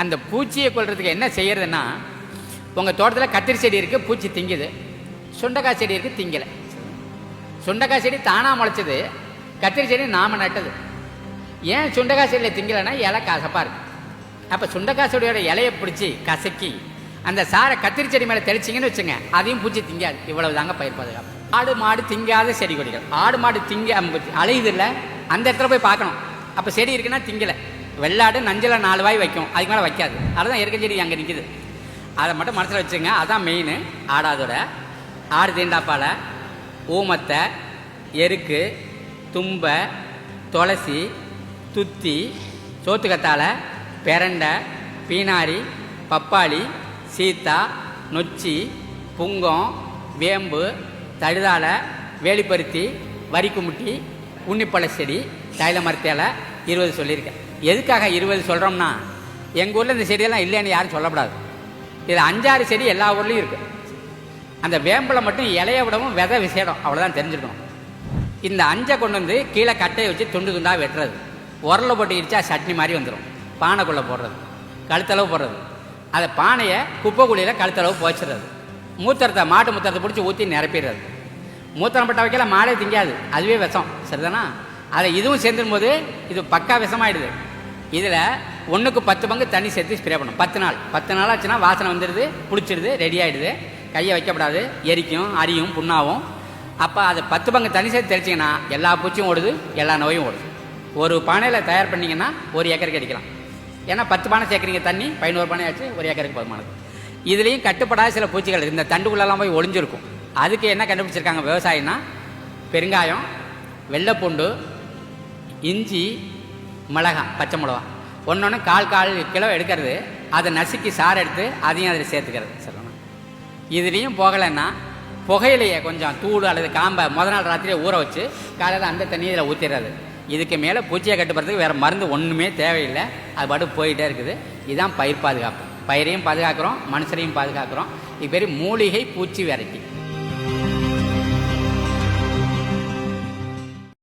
அந்த பூச்சியை கொல்றதுக்கு என்ன செய்யறதுன்னா, உங்கள் தோட்டத்தில் கத்திரி செடி இருக்குது, பூச்சி திங்குது. சுண்டைக்காய் செடி இருக்குது, திங்கலை. சுண்டைக்காய் செடி தானாக முளைச்சது, கத்திரி செடி நாம் நட்டது. ஏன் சுண்டைக்காய் செடியில் திங்கலைன்னா இலை கசப்பாக இருக்குது. அப்போ சுண்டைக்காய் செடியோட இலையை பிடிச்சி கசக்கி அந்த சாரை கத்திரி செடி மேலே தெளிச்சிங்கன்னு வச்சுங்க, அதையும் பூச்சி திங்காது. இவ்வளவு தாங்க பயிர் பாதுகாப்பு. ஆடு மாடு திங்காத செடி கொடிகள். ஆடு மாடு அலையுது இல்லை, அந்த இடத்துல போய் பார்க்கணும். அப்போ செடி இருக்குன்னா திங்கலை. வெள்ளாடு நஞ்சில் 4 வாய் வைக்கும், அதுக்கு மேலே வைக்காது. அதுதான் எருக்க செடி அங்கே நிற்கிது. அதை மட்டும் மனசில் வச்சுங்க. அதுதான் மெயின். ஆடாதோட ஆடு தீண்டாப்பாலை, ஊமத்தை, எருக்கு, தும்பை, துளசி, துத்தி, சோத்துக்கத்தாழை, பெரண்டை, பீனாரி, பப்பாளி, சீத்தா, நொச்சி, புங்கம், வேம்பு, தழுதாழை, வேலிப்பருத்தி, வரிக்குமுட்டி, உன்னிப்பழ செடி, தைல மரத்தேலை 20 சொல்லியிருக்கேன். எதுக்காக 20 சொல்கிறோம்னா, எங்கள் ஊரில் இந்த செடியெல்லாம் இல்லைன்னு யாரும் சொல்லக்கூடாது. இது 5-6 செடி எல்லா ஊர்லேயும் இருக்குது. அந்த வேம்பில் மட்டும் இலையை விடவும் விதை விசேடம், அவ்வளோதான் தெரிஞ்சுக்கணும். இந்த 5 கொண்டு வந்து கீழே கட்டையை வச்சு துண்டு துண்டாக வெட்டுறது, உரலை போட்டு இடிச்சா சட்னி மாதிரி வந்துடும். பானைக்குள்ளே போடுறது, கழுத்தளவு போடுறது. அதை பானையை குப்பை குழியில் கழுத்தளவு போச்சிடுறது. மூத்திரத்தை, மாட்டு மூத்திரத்தை பிடிச்சி ஊற்றி நிரப்பிடுறது. மூத்திரம் பட்ட வைக்கல மாடே திங்காது, அதுவே விஷம். சரிதானா? அதை இதுவும் சேர்ந்துடும் போது இது பக்கா விஷமாயிடுது. இதில் 1க்கு 10 பங்கு தண்ணி சேர்த்து ஸ்ப்ரே பண்ணும். 10 நாள் ஆச்சுன்னா வாசனை வந்துடுது, பிடிச்சிடுது, ரெடி ஆகிடுது. கையை வைக்கப்படாது, எரிக்கும், அரியும், புண்ணாவும். அப்போ அதை 10 பங்கு தண்ணி சேர்த்து தெளிச்சிங்கன்னா எல்லா பூச்சியும் ஓடுது, எல்லா நோயும் ஓடுது. ஒரு பானையில் தயார் பண்ணிங்கன்னா 1 ஏக்கருக்கு அடிக்கலாம். ஏன்னா 10 பானை சேர்க்குறீங்க தண்ணி, 11 பானை ஆச்சு, 1 ஏக்கருக்கு போதுமானது. இதுலேயும் கட்டுப்படாத சில பூச்சிகள் இந்த தண்டுக்குள்ளெல்லாம் போய் ஒளிஞ்சிருக்கும். அதுக்கு என்ன கண்டுபிடிச்சிருக்காங்க விவசாயின்னா, பெருங்காயம், வெள்ளைப்பூண்டு, இஞ்சி, மிளகாய், பச்சை மிளகா ஒன்று 1/4 கிலோ எடுக்கிறது. அதை நசுக்கி சாறு எடுத்து அதையும் அதில் சேர்த்துக்கிறது. சொல்லணும். இதுலேயும் போகலைன்னா புகையிலையை கொஞ்சம் தூள் அல்லது காம்பை முதல் நாள் ராத்திரியை ஊற வச்சு காலையில் அந்த தண்ணியை இதில் ஊற்றிடுறது. இதுக்கு மேலே பூச்சியை கட்டுப்படுறதுக்கு வேறு மருந்து ஒன்றுமே தேவையில்லை. அது பாட்டு போயிட்டே இருக்குது. இதுதான் பயிர் பாதுகாப்பு. பயிரையும் பாதுகாக்கிறோம், மனுஷரையும் பாதுகாக்கிறோம். இது பேர் மூலிகை பூச்சி வெரைட்டி.